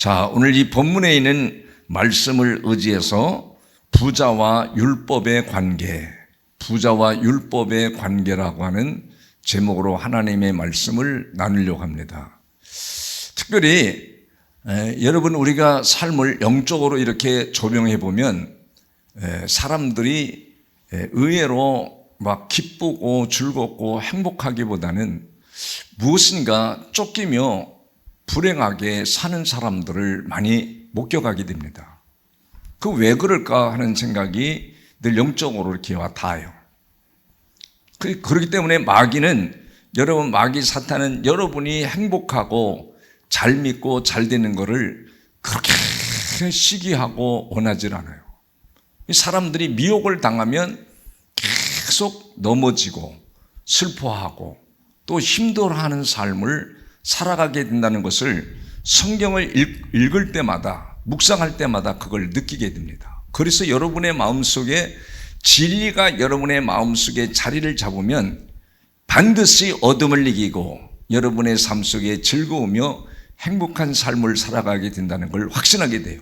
자, 오늘 이 본문에 있는 말씀을 의지해서 부자와 율법의 관계라고 하는 제목으로 하나님의 말씀을 나누려고 합니다. 특별히 여러분, 우리가 삶을 영적으로 이렇게 조명해 보면 사람들이 의외로 막 기쁘고 즐겁고 행복하기보다는 무엇인가 쫓기며 불행하게 사는 사람들을 많이 목격하게 됩니다. 그 왜 그럴까 하는 생각이 늘 영적으로 이렇게 와 닿아요. 그렇기 때문에 마귀 사탄은 여러분이 행복하고 잘 믿고 잘 되는 것을 그렇게 시기하고 원하지 않아요. 사람들이 미혹을 당하면 계속 넘어지고 슬퍼하고 또 힘들어하는 삶을 살아가게 된다는 것을 성경을 읽을 때마다, 묵상할 때마다 그걸 느끼게 됩니다. 그래서 여러분의 마음속에 진리가 여러분의 마음속에 자리를 잡으면 반드시 어둠을 이기고 여러분의 삶 속에 즐거우며 행복한 삶을 살아가게 된다는 걸 확신하게 돼요.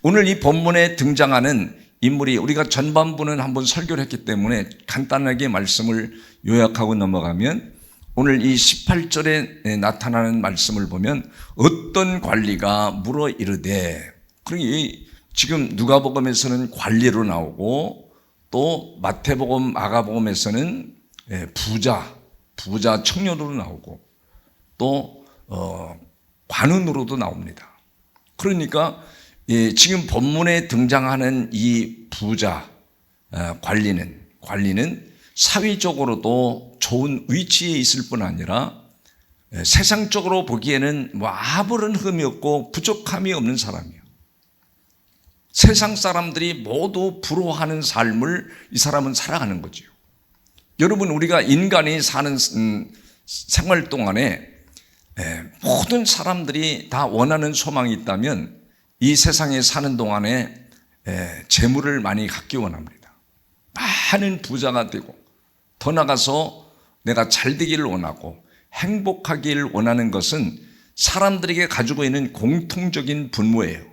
오늘 이 본문에 등장하는 인물이, 우리가 전반부는 한번 설교를 했기 때문에 간단하게 말씀을 요약하고 넘어가면, 오늘 이 18절에 나타나는 말씀을 보면 어떤 관리가 물어 이르되, 그러니 지금 누가복음에서는 관리로 나오고 또 마태복음, 마가복음에서는 부자 청년으로 나오고 또 관원으로도 나옵니다. 그러니까 지금 본문에 등장하는 이 부자 관리는 사회적으로도 좋은 위치에 있을 뿐 아니라 세상적으로 보기에는 아무런 흠이 없고 부족함이 없는 사람이에요. 세상 사람들이 모두 부러워하는 삶을 이 사람은 살아가는 거죠. 여러분, 우리가 인간이 사는 생활 동안에 모든 사람들이 다 원하는 소망이 있다면 이 세상에 사는 동안에 재물을 많이 갖기 원합니다. 많은 부자가 되고 더 나아가서 내가 잘 되기를 원하고 행복하기를 원하는 것은 사람들에게 가지고 있는 공통적인 분모예요.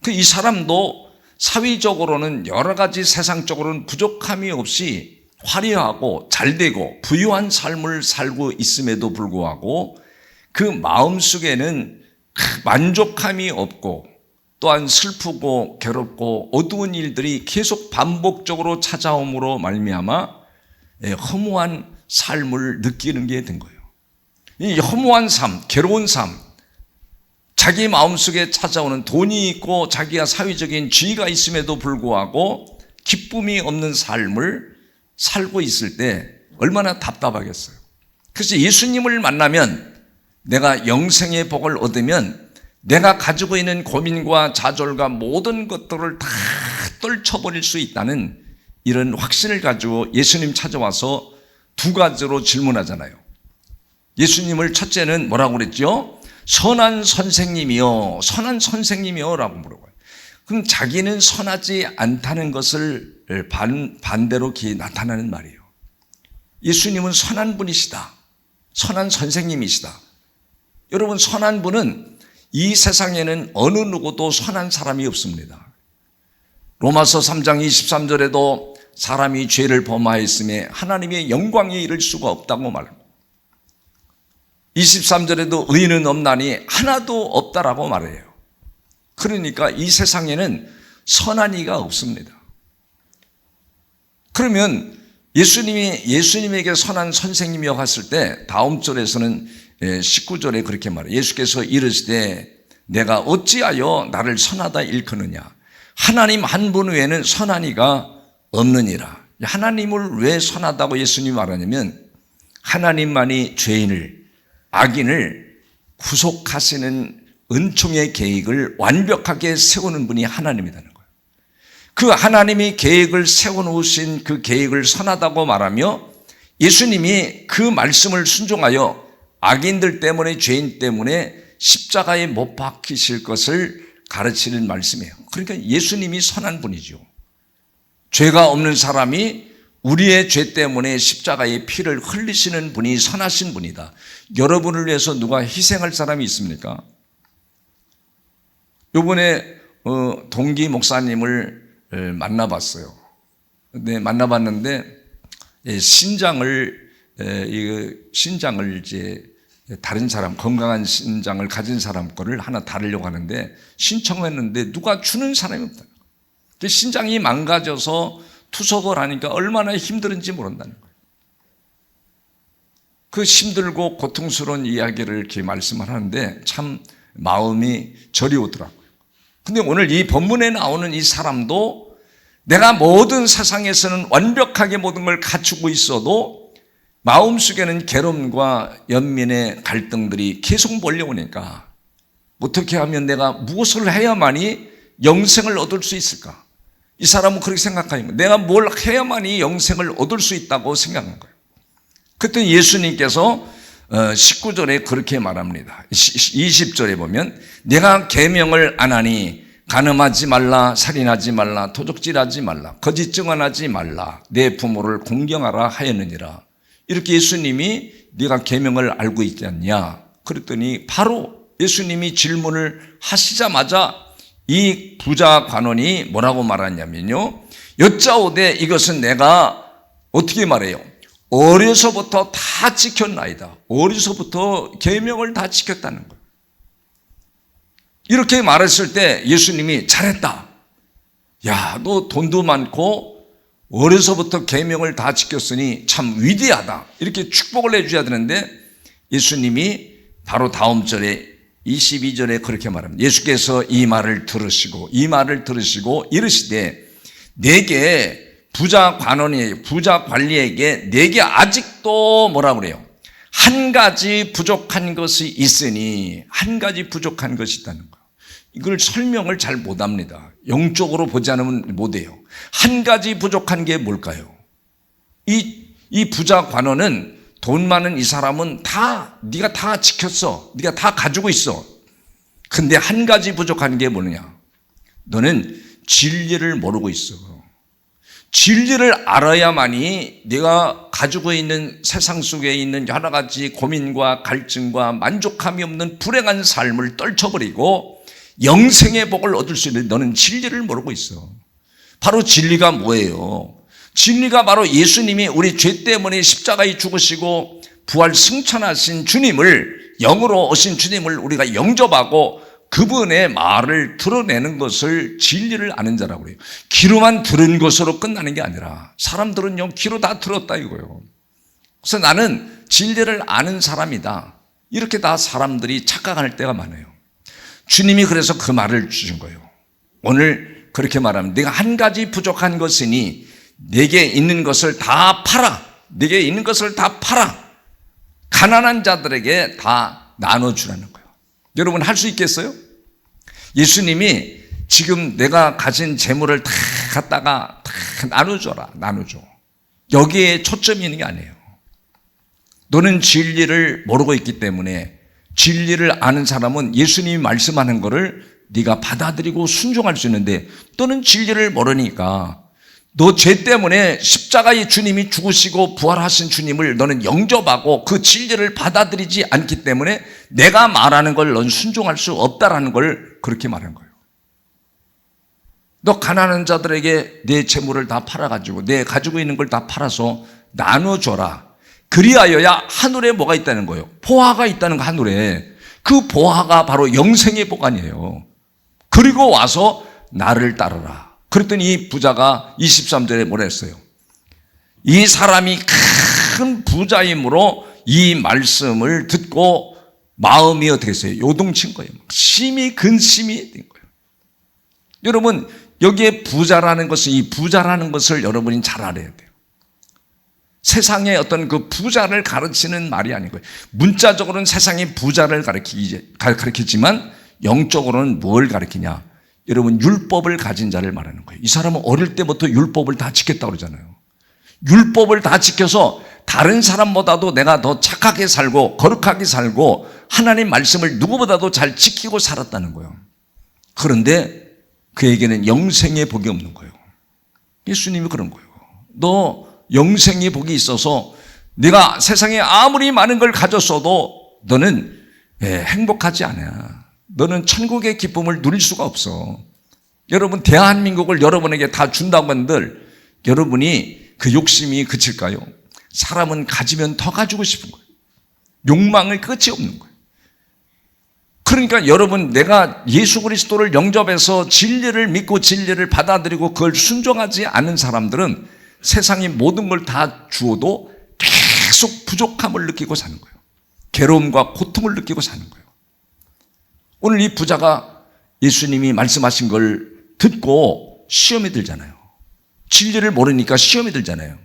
이 사람도 사회적으로는 여러 가지 세상적으로는 부족함이 없이 화려하고 잘되고 부유한 삶을 살고 있음에도 불구하고 그 마음속에는 만족함이 없고 또한 슬프고 괴롭고 어두운 일들이 계속 반복적으로 찾아옴으로 말미암아 허무한 삶을 느끼는 게 된 거예요. 이 허무한 삶, 괴로운 삶, 자기 마음속에 찾아오는 돈이 있고 자기가 사회적인 지위가 있음에도 불구하고 기쁨이 없는 삶을 살고 있을 때 얼마나 답답하겠어요. 그래서 예수님을 만나면, 내가 영생의 복을 얻으면 내가 가지고 있는 고민과 좌절과 모든 것들을 다 떨쳐버릴 수 있다는 이런 확신을 가지고 예수님 찾아와서 두 가지로 질문하잖아요. 예수님을 첫째는 뭐라고 그랬죠? 선한 선생님이요 라고 물어봐요. 그럼 자기는 선하지 않다는 것을 반대로 나타나는 말이에요. 예수님은 선한 분이시다. 선한 선생님이시다. 여러분, 선한 분은 이 세상에는 어느 누구도 선한 사람이 없습니다. 로마서 3장 23절에도 사람이 죄를 범하였음에 하나님의 영광에 이를 수가 없다고 말하고, 23절에도 의인은 없나니 하나도 없다라고 말해요. 그러니까 이 세상에는 선한 이가 없습니다. 그러면 예수님에게 선한 선생님이여 갔을 때 다음 절에서는 19절에 그렇게 말해요. 예수께서 이르시되 내가 어찌하여 나를 선하다 일컫느냐. 하나님 한 분 외에는 선한 이가 없느니라. 하나님을 왜 선하다고 예수님이 말하냐면, 하나님만이 죄인을, 악인을 구속하시는 은총의 계획을 완벽하게 세우는 분이 하나님이라는 거예요. 그 하나님이 계획을 세워놓으신 그 계획을 선하다고 말하며, 예수님이 그 말씀을 순종하여 악인들 때문에, 죄인 때문에 십자가에 못 박히실 것을 가르치는 말씀이에요. 그러니까 예수님이 선한 분이죠. 죄가 없는 사람이 우리의 죄 때문에 십자가의 피를 흘리시는 분이 선하신 분이다. 여러분을 위해서 누가 희생할 사람이 있습니까? 요번에 동기 목사님을 만나봤어요. 네, 만나봤는데 신장을 이제 다른 사람, 건강한 신장을 가진 사람 거를 하나 다르려고 하는데 신청했는데 누가 주는 사람이 없다. 신장이 망가져서 투석을 하니까 얼마나 힘들은지 모른다는 거예요. 그 힘들고 고통스러운 이야기를 이렇게 말씀을 하는데 참 마음이 저리 오더라고요. 근데 오늘 이 본문에 나오는 이 사람도 내가 모든 세상에서는 완벽하게 모든 걸 갖추고 있어도 마음속에는 괴로움과 연민의 갈등들이 계속 몰려오니까 어떻게 하면 내가 무엇을 해야만이 영생을 얻을 수 있을까? 이 사람은 그렇게 생각하는 거예요. 내가 뭘 해야만이 영생을 얻을 수 있다고 생각한 거예요. 그때 예수님께서 19절에 그렇게 말합니다. 20절에 보면 내가 계명을 안 하니 간음하지 말라, 살인하지 말라, 도적질하지 말라, 거짓 증언하지 말라, 내 부모를 공경하라 하였느니라. 이렇게 예수님이 네가 계명을 알고 있지 않냐? 그랬더니 바로 예수님이 질문을 하시자마자 이 부자 관원이 뭐라고 말하냐면요, 여짜오되 이것은 내가 어떻게 말해요? 어려서부터 다 지켰나이다. 어려서부터 계명을 다 지켰다는 거예요. 이렇게 말했을 때 예수님이 잘했다. 야, 너 돈도 많고 어려서부터 계명을 다 지켰으니 참 위대하다. 이렇게 축복을 해줘야 되는데 예수님이 바로 다음 절에 22절에 그렇게 말합니다. 예수께서 이 말을 들으시고 이르시되 내게 부자 관리에게 내게 아직도 뭐라 그래요? 한 가지 부족한 것이 있으니, 한 가지 부족한 것이 있다는 거예요. 이걸 설명을 잘 못합니다. 영적으로 보지 않으면 못해요. 한 가지 부족한 게 뭘까요? 이 부자 관원은 돈 많은 이 사람은 네가 다 지켰어. 네가 다 가지고 있어. 근데 한 가지 부족한 게 뭐냐? 너는 진리를 모르고 있어. 진리를 알아야만이 네가 가지고 있는 세상 속에 있는 여러 가지 고민과 갈증과 만족함이 없는 불행한 삶을 떨쳐버리고 영생의 복을 얻을 수 있는, 너는 진리를 모르고 있어. 바로 진리가 뭐예요? 진리가 바로 예수님이 우리 죄 때문에 십자가에 죽으시고 부활 승천하신 주님을, 영으로 오신 주님을 우리가 영접하고 그분의 말을 드러내는 것을 진리를 아는 자라고 그래요. 귀로만 들은 것으로 끝나는 게 아니라 사람들은요, 귀로 다 들었다 이거예요. 그래서 나는 진리를 아는 사람이다, 이렇게 다 사람들이 착각할 때가 많아요. 주님이 그래서 그 말을 주신 거예요. 오늘 그렇게 말하면 내가 한 가지 부족한 것이니 내게 있는 것을 다 팔아. 내게 있는 것을 다 팔아. 가난한 자들에게 다 나눠주라는 거예요. 여러분 할 수 있겠어요? 예수님이 지금 내가 가진 재물을 다 갖다가 다 나눠줘. 여기에 초점이 있는 게 아니에요. 너는 진리를 모르고 있기 때문에, 진리를 아는 사람은 예수님이 말씀하는 거를 네가 받아들이고 순종할 수 있는데, 너는 진리를 모르니까 너 죄 때문에 십자가의 주님이 죽으시고 부활하신 주님을 너는 영접하고 그 진리를 받아들이지 않기 때문에 내가 말하는 걸 넌 순종할 수 없다라는 걸 그렇게 말한 거예요. 너 가난한 자들에게 내 재물을 다 팔아가지고 내 가지고 있는 걸 다 팔아서 나눠줘라. 그리하여야 하늘에 뭐가 있다는 거예요? 보화가 있다는 거, 하늘에. 그 보화가 바로 영생의 보관이에요. 그리고 와서 나를 따르라. 그랬더니 이 부자가 23절에 뭐라 했어요? 이 사람이 큰 부자이므로 이 말씀을 듣고 마음이 어떻게 했어요? 요동친 거예요. 심히 근심이 된 거예요. 여러분, 여기에 부자라는 것은, 이 부자라는 것을 여러분이 잘 알아야 돼요. 세상의 어떤 그 부자를 가르치는 말이 아닌 거예요. 문자적으로는 세상의 부자를 가르치지만 영적으로는 뭘 가르치냐? 여러분, 율법을 가진 자를 말하는 거예요. 이 사람은 어릴 때부터 율법을 다 지켰다고 그러잖아요. 율법을 다 지켜서 다른 사람보다도 내가 더 착하게 살고 거룩하게 살고 하나님 말씀을 누구보다도 잘 지키고 살았다는 거예요. 그런데 그에게는 영생의 복이 없는 거예요. 예수님이 그런 거예요. 너 영생의 복이 있어서 네가 세상에 아무리 많은 걸 가졌어도 너는 행복하지 않아. 너는 천국의 기쁨을 누릴 수가 없어. 여러분, 대한민국을 여러분에게 다 준다고 한들 여러분이 그 욕심이 그칠까요? 사람은 가지면 더 가지고 싶은 거예요. 욕망을 끝이 없는 거예요. 그러니까 여러분, 내가 예수 그리스도를 영접해서 진리를 믿고 진리를 받아들이고 그걸 순종하지 않은 사람들은 세상의 모든 걸 다 주어도 계속 부족함을 느끼고 사는 거예요. 괴로움과 고통을 느끼고 사는 거예요. 오늘 이 부자가 예수님이 말씀하신 걸 듣고 시험에 들잖아요. 진리를 모르니까 시험에 들잖아요.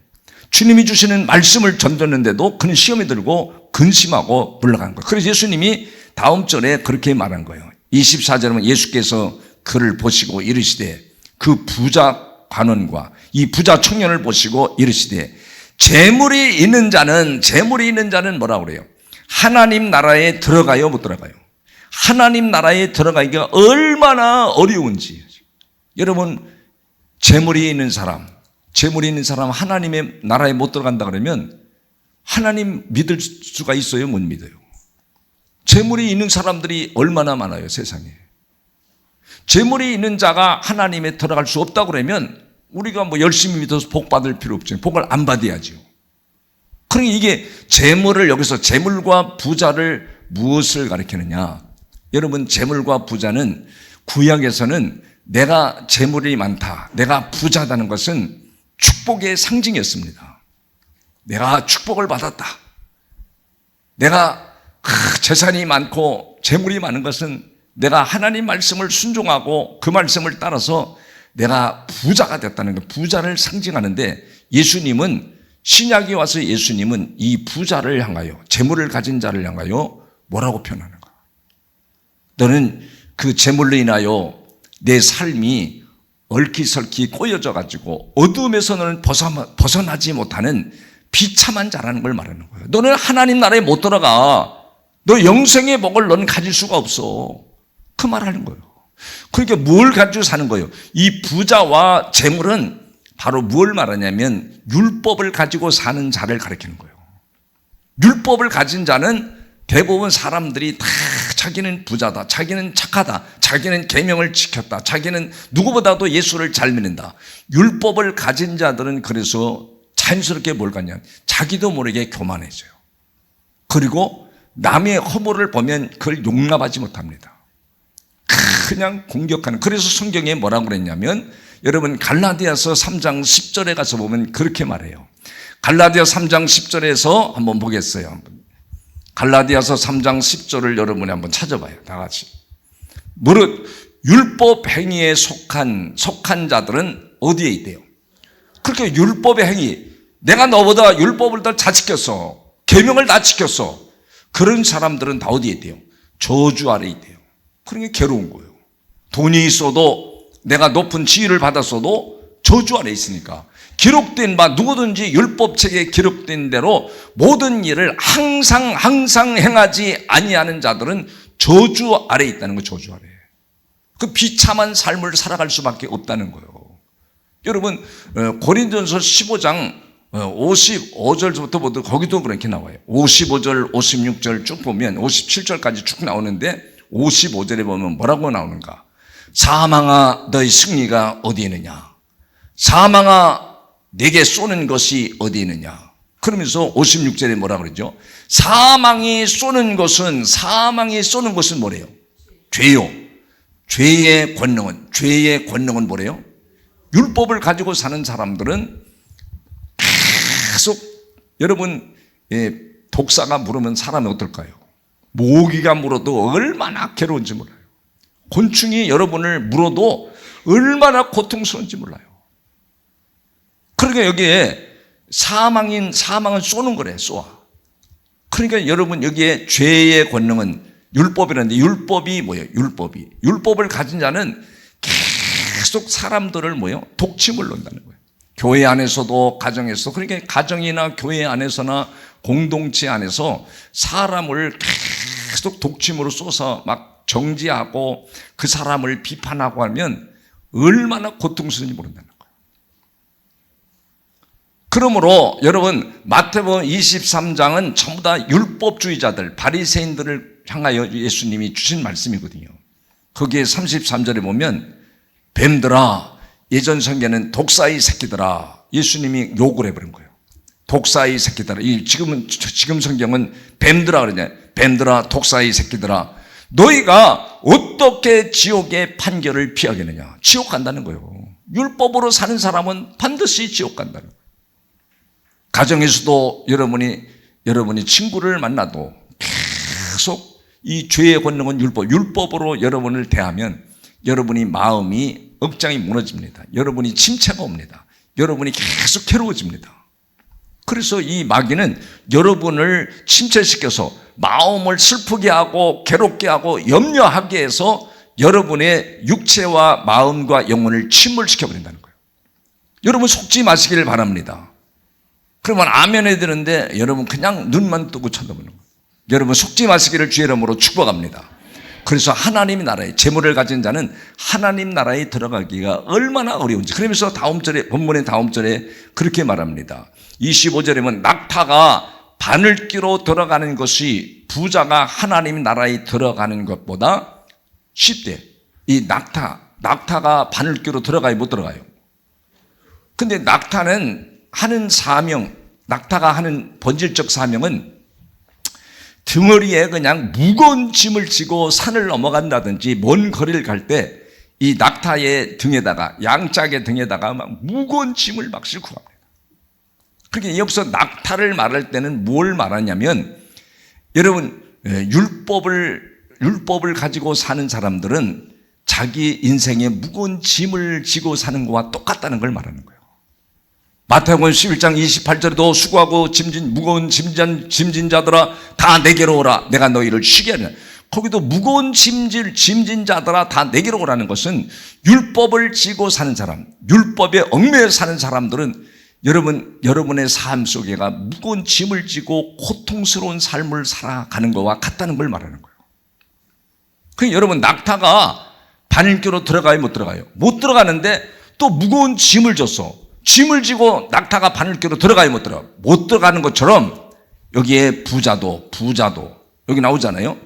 주님이 주시는 말씀을 전했는데도 그는 시험에 들고 근심하고 물러간 거예요. 그래서 예수님이 다음 절에 그렇게 말한 거예요. 24절은 예수께서 그를 보시고 이르시되, 그 부자 관원과 이 부자 청년을 보시고 이르시되, 재물이 있는 자는 뭐라고 그래요? 하나님 나라에 들어가요, 못 들어가요? 하나님 나라에 들어가기가 얼마나 어려운지. 여러분, 재물이 있는 사람 하나님의 나라에 못 들어간다 그러면 하나님 믿을 수가 있어요, 못 믿어요? 재물이 있는 사람들이 얼마나 많아요, 세상에. 재물이 있는 자가 하나님에 들어갈 수 없다고 그러면 우리가 뭐 열심히 믿어서 복 받을 필요 없죠. 복을 안 받아야죠. 그러니까 이게 재물을, 여기서 재물과 부자를 무엇을 가리키느냐? 여러분, 재물과 부자는 구약에서는 내가 재물이 많다, 내가 부자다는 것은 축복의 상징이었습니다. 내가 축복을 받았다. 내가 재산이 많고 재물이 많은 것은 내가 하나님 말씀을 순종하고 그 말씀을 따라서 내가 부자가 됐다는 것, 부자를 상징하는데, 예수님은, 신약이 와서 예수님은 이 부자를 향하여, 재물을 가진 자를 향하여 뭐라고 표현하는가? 너는 그 재물로 인하여 내 삶이 얼키설키 꼬여져 가지고 어둠에서 너는 벗어나지 못하는 비참한 자라는 걸 말하는 거예요. 너는 하나님 나라에 못 들어가. 너 영생의 복을 넌 가질 수가 없어. 그 말하는 거예요. 그러니까 뭘 가지고 사는 거예요? 이 부자와 재물은 바로 뭘 말하냐면 율법을 가지고 사는 자를 가리키는 거예요. 율법을 가진 자는 대부분 사람들이 다 자기는 부자다, 자기는 착하다, 자기는 계명을 지켰다, 자기는 누구보다도 예수를 잘 믿는다. 율법을 가진 자들은 그래서 자연스럽게 뭘 갖냐, 자기도 모르게 교만해져요. 그리고 남의 허물을 보면 그걸 용납하지 못합니다. 그냥 공격하는. 그래서 성경에 뭐라고 그랬냐면, 여러분 갈라디아서 3장 10절에 가서 보면 그렇게 말해요. 갈라디아 3장 10절에서 한번 보겠어요. 갈라디아서 3장 10절을 여러분이 한번 찾아봐요. 다 같이. 무릇 율법 행위에 속한 자들은 어디에 있대요? 그렇게 율법의 행위, 내가 너보다 율법을 더 잘 지켰어, 계명을 다 지켰어, 그런 사람들은 다 어디에 있대요? 저주 아래 있대요. 그러니까 괴로운 거예요. 돈이 있어도, 내가 높은 지위를 받았어도 저주 아래 있으니까. 기록된 바, 누구든지 율법책에 기록된 대로 모든 일을 항상 행하지 아니하는 자들은 저주 아래 있다는 거예요. 저주 아래. 그 비참한 삶을 살아갈 수밖에 없다는 거예요. 여러분, 고린도전서 15장 55절부터 보도 거기도 그렇게 나와요. 55절, 56절 쭉 보면 57절까지 쭉 나오는데, 55절에 보면 뭐라고 나오는가? 사망아, 너희 승리가 어디 있느냐? 사망아, 내게 쏘는 것이 어디 있느냐? 그러면서 56절에 뭐라 그러죠? 사망이 쏘는 것은 뭐래요? 죄요. 죄의 권능은 뭐래요? 율법을 가지고 사는 사람들은 계속, 여러분, 독사가 물으면 사람이 어떨까요? 모기가 물어도 얼마나 괴로운지 몰라요. 곤충이 여러분을 물어도 얼마나 고통스러운지 몰라요. 그러니까 여기에 사망은 쏘는 거래, 쏘아. 그러니까 여러분, 여기에 죄의 권능은 율법이라는데, 율법이 뭐예요? 율법을 가진 자는 계속 사람들을 독침을 놓는다는 거예요. 교회 안에서도, 가정에서. 그러니까 가정이나 교회 안에서나 공동체 안에서 사람을 계속 독침으로 쏘서 막 정지하고 그 사람을 비판하고 하면 얼마나 고통스러운지 모른다는 거예요. 그러므로 여러분, 마태복음 23장은 전부 다 율법주의자들, 바리새인들을 향하여 예수님이 주신 말씀이거든요. 거기에 33절에 보면 뱀들아, 예전 성경에는 독사의 새끼들아, 예수님이 욕을 해버린 거예요. 독사의 새끼들아. 지금 성경은 뱀들아 그러냐. 뱀들아, 독사의 새끼들아, 너희가 어떻게 지옥의 판결을 피하겠느냐. 지옥 간다는 거예요. 율법으로 사는 사람은 반드시 지옥 간다는 거예요. 가정에서도 여러분이 친구를 만나도 계속 이 죄의 권능은 율법으로 여러분을 대하면 여러분이 마음이 억장이 무너집니다. 여러분이 침체가 옵니다. 여러분이 계속 괴로워집니다. 그래서 이 마귀는 여러분을 침체시켜서 마음을 슬프게 하고 괴롭게 하고 염려하게 해서 여러분의 육체와 마음과 영혼을 침몰시켜버린다는 거예요. 여러분 속지 마시기를 바랍니다. 그러면 아멘 해야 되는데 여러분 그냥 눈만 뜨고 쳐다보는 거예요. 여러분 속지 마시기를 주의 이름으로 축복합니다. 그래서 하나님의 나라에, 재물을 가진 자는 하나님 나라에 들어가기가 얼마나 어려운지. 그러면서 본문의 다음 절에 그렇게 말합니다. 25절에 보면 낙타가 바늘귀로 들어가는 것이 부자가 하나님 나라에 들어가는 것보다 쉽대. 이 낙타가 바늘귀로 들어가요, 못 들어가요? 근데 낙타가 하는 본질적 사명은 등어리에 그냥 무거운 짐을 지고 산을 넘어간다든지 먼 거리를 갈 때 이 낙타의 등에다가, 양짝의 등에다가 막 무거운 짐을 막 싣고 갑니다. 그러니까 여기서 낙타를 말할 때는 뭘 말하냐면, 여러분 율법을 가지고 사는 사람들은 자기 인생에 무거운 짐을 지고 사는 것과 똑같다는 걸 말하는 거예요. 마태복음 11장 28절에도 수고하고 무거운 짐진 자들아 다 내게로 오라, 내가 너희를 쉬게 하리라. 거기도 무거운 짐진 자들아 다 내게로 오라는 것은 율법을 지고 사는 사람, 율법에 얽매여 사는 사람들은 여러분의 삶 속에가 무거운 짐을 지고 고통스러운 삶을 살아가는 것과 같다는 걸 말하는 거예요. 그러니까 여러분 낙타가 바늘귀로 들어가요, 못 들어가요? 못 들어가는데 또 무거운 짐을 줬어. 짐을 지고 낙타가 바늘귀로 들어가요, 못 들어가요? 못 들어가는 것처럼 여기에 부자도 여기 나오잖아요.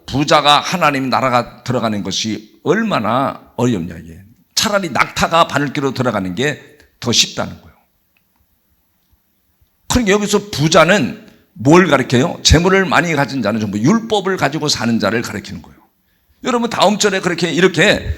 부자가 하나님 나라가 들어가는 것이 얼마나 어렵냐 이게. 차라리 낙타가 바늘귀로 들어가는 게 더 쉽다는 거예요. 그러니까 여기서 부자는 뭘 가리켜요? 재물을 많이 가진 자는 전부 율법을 가지고 사는 자를 가리키는 거예요. 여러분 다음 절에 이렇게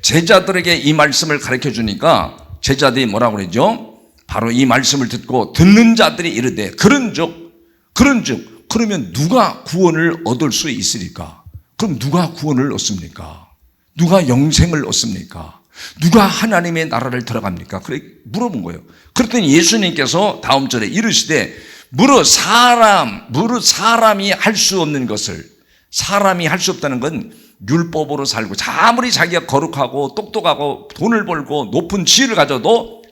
제자들에게 이 말씀을 가르쳐 주니까 제자들이 뭐라고 그러죠? 바로 이 말씀을 듣는 자들이 이르되 그런즉 그러면 누가 구원을 얻을 수 있으리까? 그럼 누가 구원을 얻습니까? 누가 영생을 얻습니까? 누가 하나님의 나라를 들어갑니까? 그래 물어본 거예요. 그랬더니 예수님께서 다음 절에 이르시되 무릇 사람이 할 수 없는 것을, 사람이 할 수 없다는 건 율법으로 살고 아무리 자기가 거룩하고 똑똑하고 돈을 벌고 높은 지위를 가져도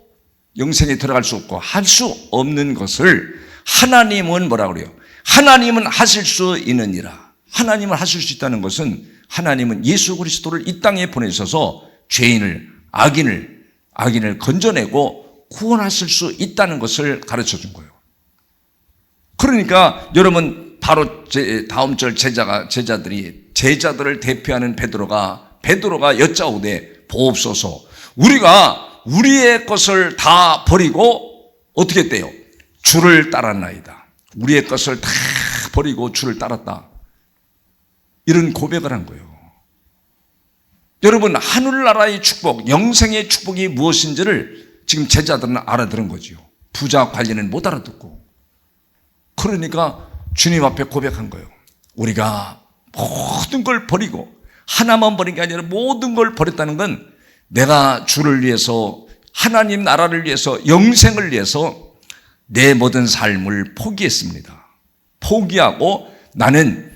영생에 들어갈 수 없고 할 수 없는 것을 하나님은 뭐라 그래요? 하나님은 하실 수 있느니라. 하나님은 하실 수 있다는 것은 하나님은 예수 그리스도를 이 땅에 보내셔서 죄인을, 악인을 건져내고 구원하실 수 있다는 것을 가르쳐 준 거예요. 그러니까 여러분 바로 다음 절 제자들이, 제자들을 대표하는 베드로가 여짜오되 보옵소서, 우리가 우리의 것을 다 버리고 어떻게 했대요? 주를 따랐나이다. 우리의 것을 다 버리고 주를 따랐다. 이런 고백을 한 거예요. 여러분 하늘나라의 축복, 영생의 축복이 무엇인지를 지금 제자들은 알아들은 거지요. 부자 관리는 못 알아듣고. 그러니까 주님 앞에 고백한 거예요. 우리가 모든 걸 버리고, 하나만 버린 게 아니라 모든 걸 버렸다는 건 내가 주를 위해서, 하나님 나라를 위해서, 영생을 위해서 내 모든 삶을 포기했습니다. 포기하고 나는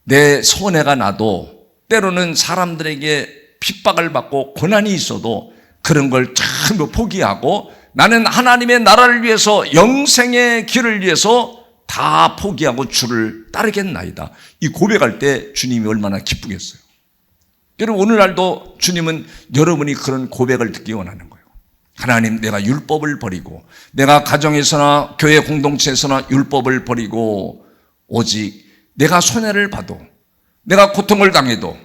내 손해가 나도, 때로는 사람들에게 핍박을 받고 고난이 있어도 그런 걸 전부 포기하고 나는 하나님의 나라를 위해서, 영생의 길을 위해서 다 포기하고 주를 따르겠나이다. 이 고백할 때 주님이 얼마나 기쁘겠어요. 여러분 오늘날도 주님은 여러분이 그런 고백을 듣기 원하는 거예요. 하나님, 내가 율법을 버리고, 내가 가정에서나 교회 공동체에서나 율법을 버리고 오직 내가 손해를 봐도 내가 고통을 당해도,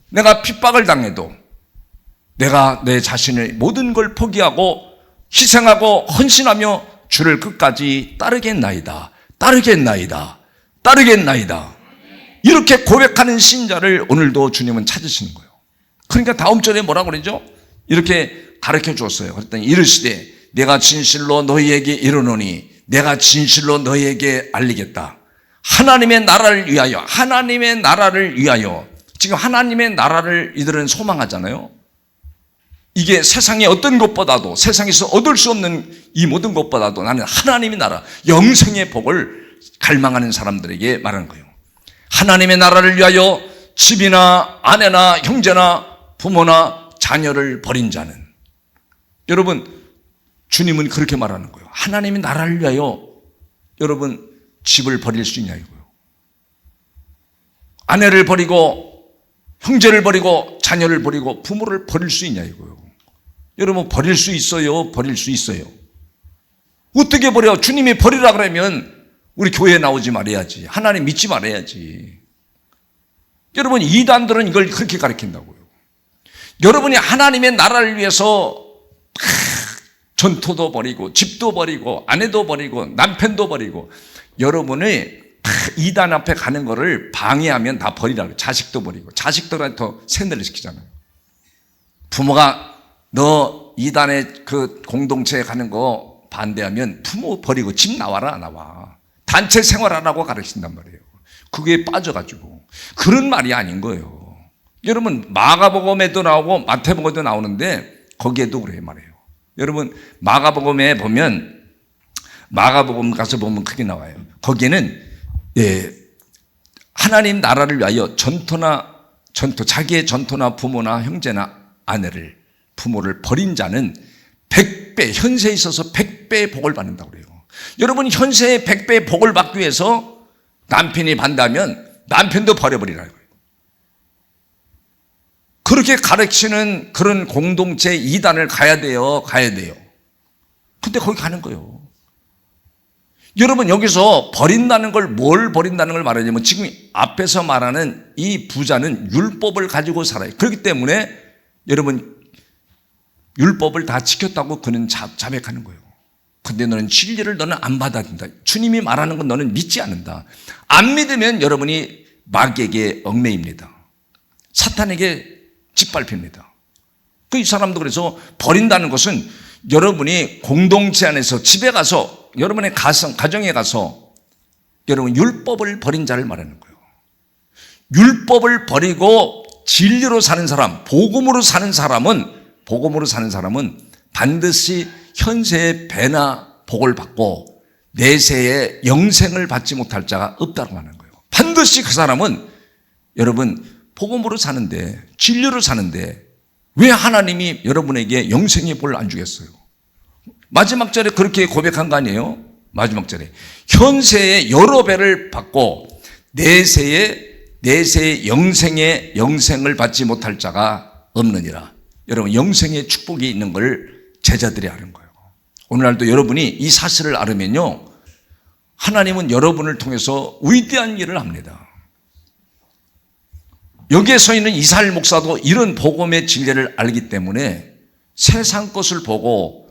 내가 핍박을 당해도 내가 내 자신의 모든 걸 포기하고 희생하고 헌신하며 주를 끝까지 따르겠나이다. 따르겠나이다. 따르겠나이다. 이렇게 고백하는 신자를 오늘도 주님은 찾으시는 거예요. 그러니까 다음 절에 뭐라고 그러죠? 이렇게 가르쳐 주었어요. 그랬더니 이르시되 내가 진실로 너희에게 이르노니 내가 진실로 너희에게 알리겠다. 하나님의 나라를 위하여, 하나님의 나라를 위하여. 지금 하나님의 나라를 이들은 소망하잖아요. 이게 세상의 어떤 것보다도, 세상에서 얻을 수 없는 이 모든 것보다도 나는 하나님의 나라, 영생의 복을 갈망하는 사람들에게 말하는 거예요. 하나님의 나라를 위하여 집이나 아내나 형제나 부모나 자녀를 버린 자는, 여러분 주님은 그렇게 말하는 거예요. 하나님의 나라를 위하여 여러분 집을 버릴 수 있냐 이거예요. 아내를 버리고 형제를 버리고 자녀를 버리고 부모를 버릴 수 있냐 이거예요. 여러분 버릴 수 있어요? 버릴 수 있어요? 어떻게 버려? 주님이 버리라 그러면 우리 교회에 나오지 말아야지. 하나님 믿지 말아야지. 여러분 이단들은 이걸 그렇게 가르친다고요. 여러분이 하나님의 나라를 위해서 전토도 버리고 집도 버리고 아내도 버리고 남편도 버리고, 여러분이 이단 앞에 가는 거를 방해하면 다 버리라고. 자식도 버리고, 자식들한테 더 세뇌를 시키잖아요. 부모가 너 이단의 그 공동체에 가는 거 반대하면 부모 버리고 집 나와라. 나와. 단체 생활하라고 가르친단 말이에요. 그게 빠져가지고. 그런 말이 아닌 거예요. 여러분 마가복음에도 나오고 마태복음에도 나오는데 거기에도 그래요 말이에요. 여러분 마가복음에 보면, 마가복음 가서 보면 크게 나와요. 거기에는 하나님 나라를 위하여 전토, 자기의 전토나 부모나 형제나 아내를, 부모를 버린 자는 100배, 현세에 있어서 100배의 복을 받는다고 그래요. 여러분 현세의 100배의 복을 받기 위해서 남편이 반다면 남편도 버려버리라는 거예요. 그렇게 가르치는 그런 공동체 이단을 가야 돼요. 근데 거기 가는 거예요. 여러분 여기서 버린다는 걸, 뭘 버린다는 걸 말하냐면, 지금 앞에서 말하는 이 부자는 율법을 가지고 살아요. 그렇기 때문에 여러분 율법을 다 지켰다고 그는 자백하는 거예요. 근데 너는 진리를 너는 안 받아들인다. 주님이 말하는 건 너는 믿지 않는다. 안 믿으면 여러분이 마귀에게 얽매입니다. 사탄에게 짓밟힙니다. 이 사람도 그래서 버린다는 것은 여러분이 공동체 안에서 집에 가서, 여러분의 가정에 가서 여러분 율법을 버린 자를 말하는 거예요. 율법을 버리고 진리로 사는 사람, 복음으로 사는 사람은 반드시 현세의 배나 복을 받고 내세의 영생을 받지 못할 자가 없다고 하는 거예요. 반드시 그 사람은 여러분 복음으로 사는데, 진리로 사는데 왜 하나님이 여러분에게 영생의 복을 안 주겠어요? 마지막 절에 그렇게 고백한 거 아니에요? 마지막 절에 현세의 여러 배를 받고 내세의 영생을 받지 못할 자가 없느니라. 여러분 영생의 축복이 있는 걸 제자들이 아는 거예요. 오늘날도 여러분이 이 사실을 알으면요, 하나님은 여러분을 통해서 위대한 일을 합니다. 여기에 서 있는 이사엘 목사도 이런 복음의 진리를 알기 때문에 세상 것을 보고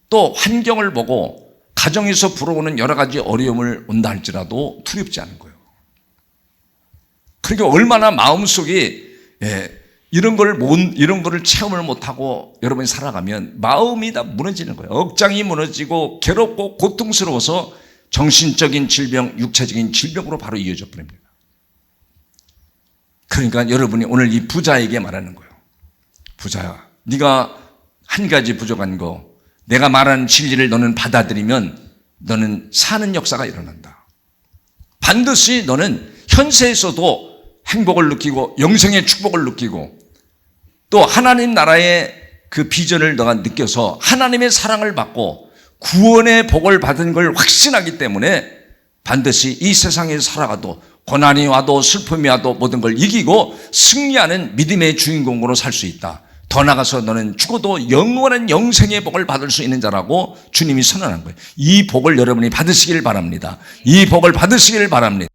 또 환경을 보고 가정에서 불어오는 여러 가지 어려움을 온다 할지라도 두렵지 않은 거예요. 그러니까 얼마나 마음속에 이런 거를 체험을 못하고 여러분이 살아가면 마음이 다 무너지는 거예요. 억장이 무너지고 괴롭고 고통스러워서 정신적인 질병, 육체적인 질병으로 바로 이어져 버립니다. 그러니까 여러분이 오늘 이 부자에게 말하는 거예요. 부자야, 네가 한 가지 부족한 거, 내가 말하는 진리를 너는 받아들이면 너는 사는 역사가 일어난다. 반드시 너는 현세에서도 행복을 느끼고 영생의 축복을 느끼고 또 하나님 나라의 그 비전을 너가 느껴서 하나님의 사랑을 받고 구원의 복을 받은 걸 확신하기 때문에 반드시 이 세상에 살아가도 고난이 와도 슬픔이 와도 모든 걸 이기고 승리하는 믿음의 주인공으로 살 수 있다. 더 나아가서 너는 죽어도 영원한 영생의 복을 받을 수 있는 자라고 주님이 선언한 거예요. 이 복을 여러분이 받으시길 바랍니다. 이 복을 받으시길 바랍니다.